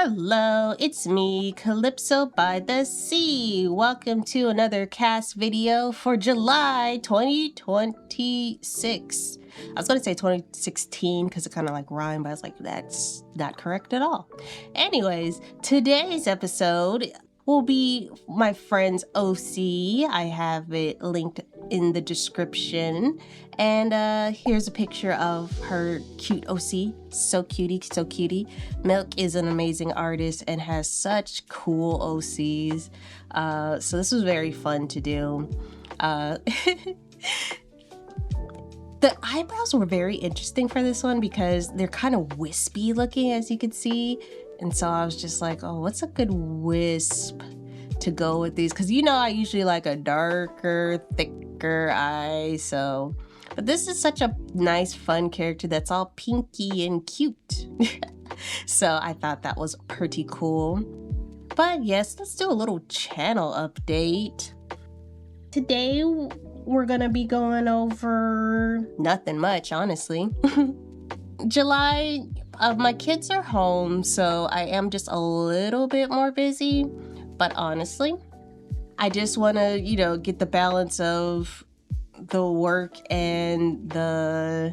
Hello, it's me, Calypso by the Sea. Welcome to another CAS video for July 2026. I was going to say 2016 because it kind of like rhymed, but I was like, that's not correct at all. Anyways, today's episode will be my friend's OC. I have it linked in the description. And here's a picture of her cute OC. So cutie, so cutie. Milk is an amazing artist and has such cool OCs. So this was very fun to do. The eyebrows were very interesting for this one because they're kind of wispy looking, as you can see. And so I was just like, oh, what's a good wisp to go with these? Because you know I usually like a darker, thicker eye. But this is such a nice, fun character that's all pinky and cute. So I thought that was pretty cool. But yes, let's do a little channel update. Today, we're gonna be going over nothing much, honestly. July, my kids are home, so I am just a little bit more busy. But honestly, I just want to, get the balance of the work and the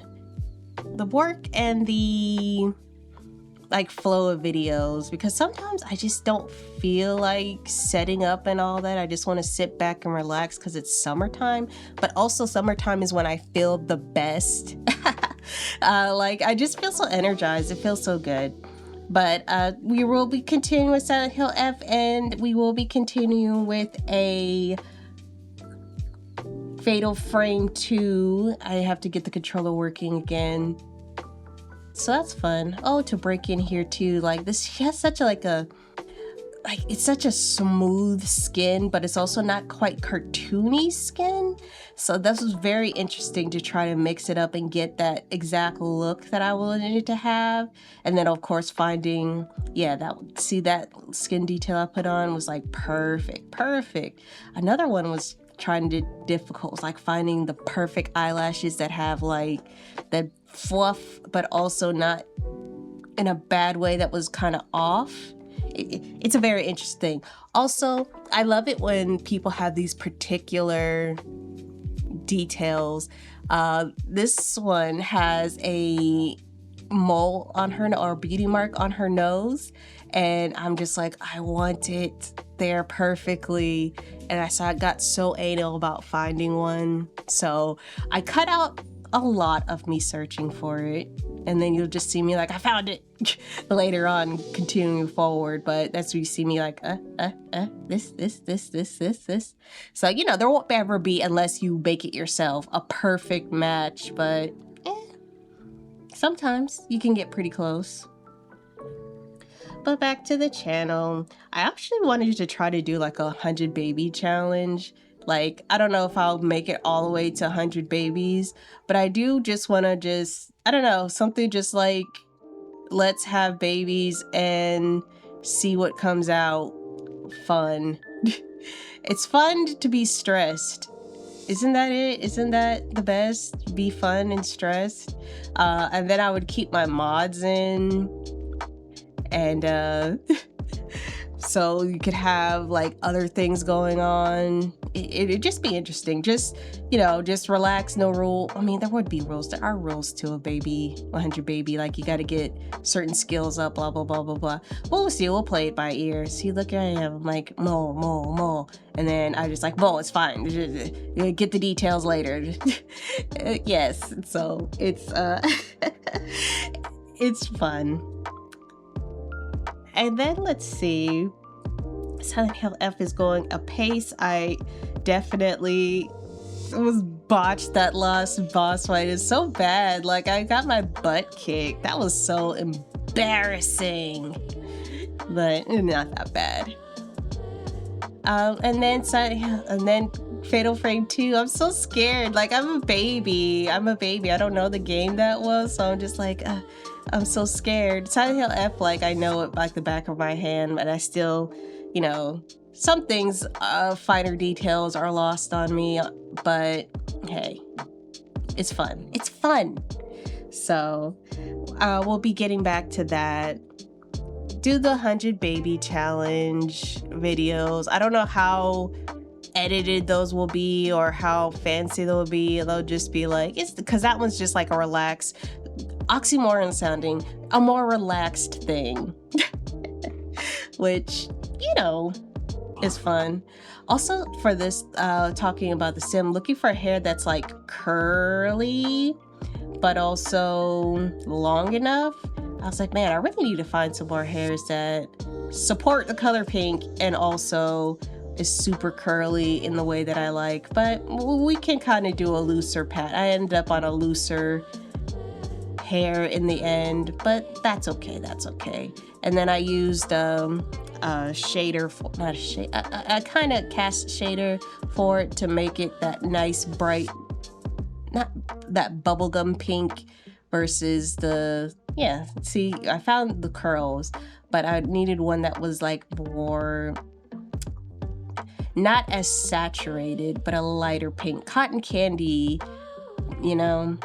like flow of videos, because sometimes I just don't feel like setting up and all that. I just want to sit back and relax because it's summertime, but also summertime is when I feel the best. Like I just feel so energized. It feels so good. But we will be continuing with Silent Hill F, and we will be continuing with a Fatal Frame 2. I have to get the controller working again. So that's fun. Oh, to break in here too. Like this, she has such it's such a smooth skin, but it's also not quite cartoony skin. So this was very interesting to try to mix it up and get that exact look that I wanted it to have. And then of course finding, that skin detail I put on was like perfect. Another one was trying to difficult, was like finding the perfect eyelashes that have like that fluff, but also not in a bad way that was kind of off. It's a very interesting. Also, I love it when people have these particular details. This one has a mole on her, or a beauty mark on her nose, and I'm just like, I want it there perfectly. And I got so anal about finding one, so I cut out a lot of me searching for it, and then you'll just see me like, I found it later on, continuing forward. But that's where you see me like, this. So, there won't ever be, unless you make it yourself, a perfect match, but sometimes you can get pretty close. But back to the channel, I actually wanted to try to do like a 100 baby challenge. Like, I don't know if I'll make it all the way to 100 babies, but I do just want to I don't know, something just like, let's have babies and see what comes out. Fun. It's fun to be stressed. Isn't that it? Isn't that the best? Be fun and stressed. And then I would keep my mods in, and so you could have like other things going on. It'd just be interesting. Just relax, no rule. I mean, there would be rules. There are rules to a baby, 100 baby. Like you got to get certain skills up, blah, blah, blah, blah, blah. Well, we'll see. We'll play it by ear. See, look, I am. I'm like, mo. And then I just like, mo, it's fine. Get the details later. Yes. So it's, it's fun. And then let's see. Silent Hill F is going apace. I definitely was botched that last boss fight. It's so bad. Like, I got my butt kicked. That was so embarrassing. But not that bad. And then Fatal Frame 2. I'm so scared. Like, I'm a baby. I don't know the game that well, so I'm just like, I'm so scared. Silent Hill F, like, I know it like the back of my hand, but I still, some things, finer details are lost on me, but hey, it's fun. It's fun. So, we'll be getting back to that. do the 100 baby challenge videos. I don't know how edited those will be or how fancy they'll be. They'll just be like, it's because that one's just like a relaxed, oxymoron sounding, a more relaxed thing, which, you know, is fun. Also for this, talking about the sim, looking for hair that's like curly, but also long enough. I was like, man, I really need to find some more hairs that support the color pink and also is super curly in the way that I like. But we can kind of do a looser pat. I ended up on a looser hair in the end, but that's okay. That's okay. And then I used a shader for, not a shade, a kind of cast shader for it to make it that nice bright, not that bubblegum pink versus the, yeah, see, I found the curls, but I needed one that was like more, not as saturated, but a lighter pink. Cotton candy, you know,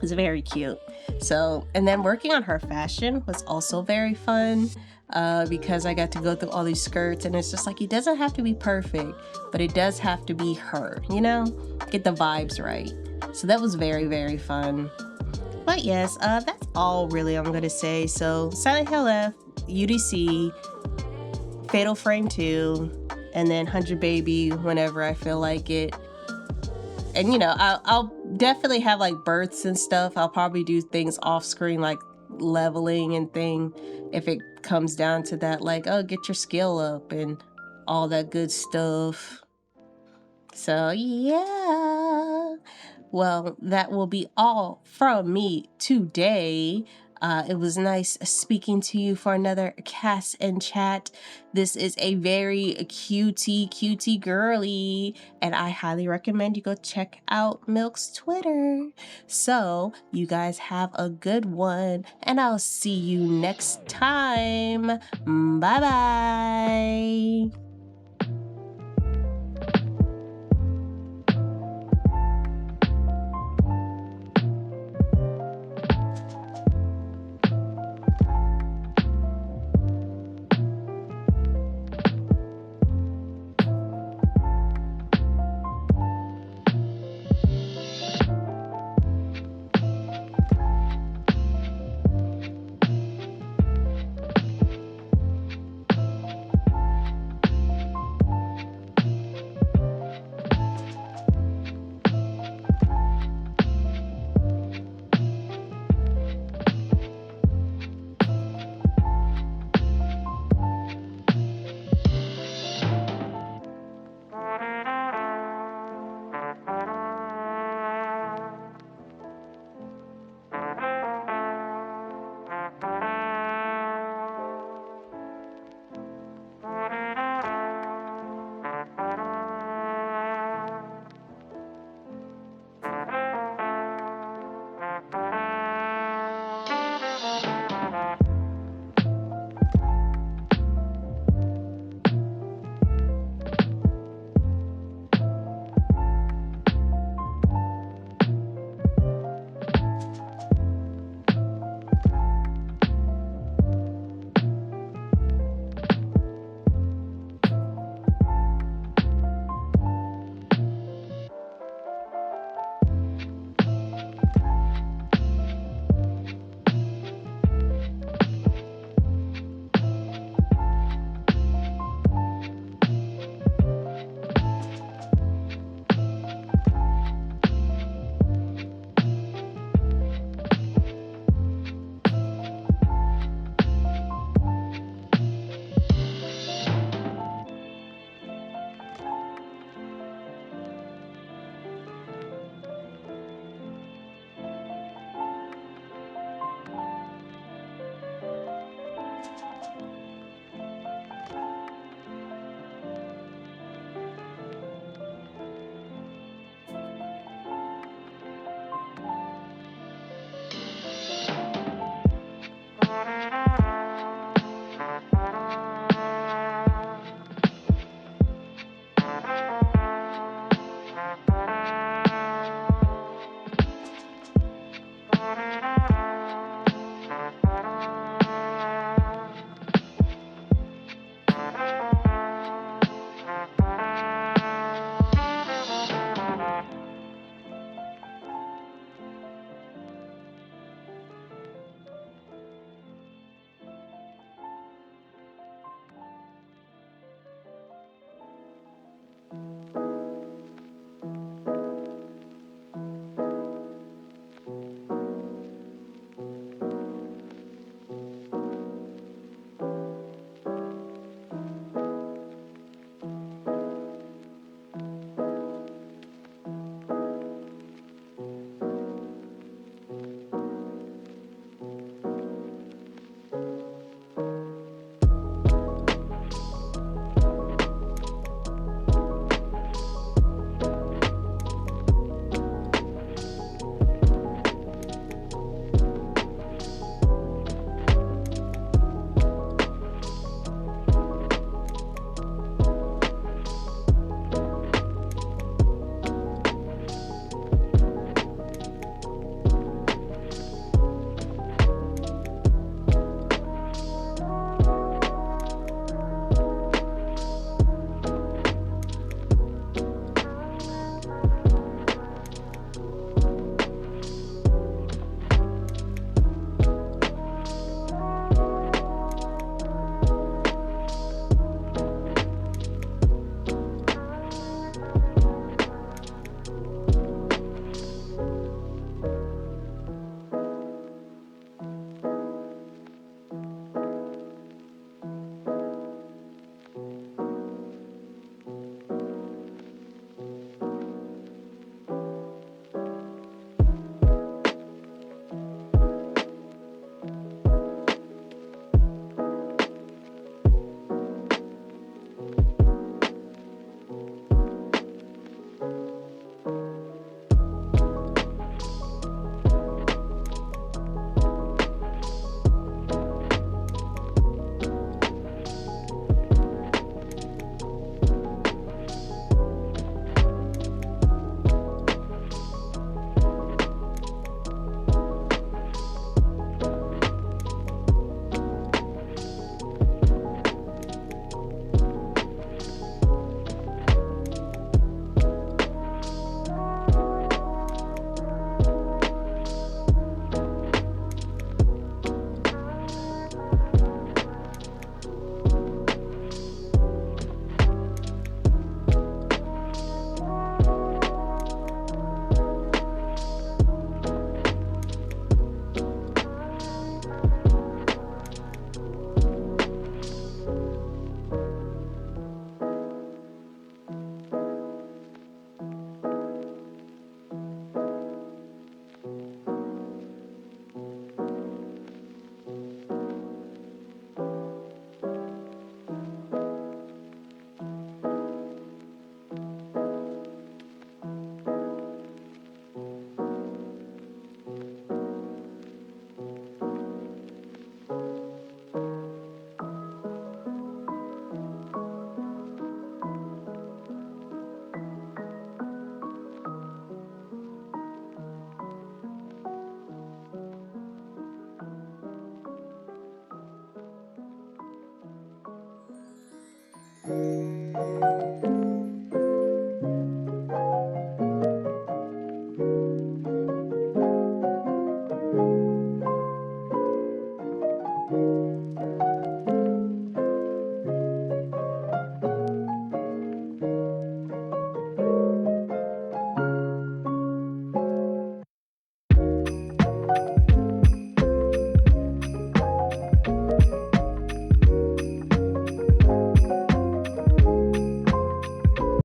is very cute. So, and then working on her fashion was also very fun because I got to go through all these skirts, and it's just like, it doesn't have to be perfect, but it does have to be her, you know, get the vibes right. So that was very, very fun. But yes, that's all really I'm gonna say. So Silent Hill F, UDC, Fatal Frame 2, and then 100 Baby whenever I feel like it. And you know, I'll definitely have like births and stuff. I'll probably do things off screen like leveling and thing if it comes down to that, like, oh, get your skill up and all that good stuff. So yeah, well, that will be all from me today. It was nice speaking to you for another CAS and Chat. This is a very cutie girly, and I highly recommend you go check out Milk's Twitter. So you guys have a good one, and I'll see you next time. Bye bye.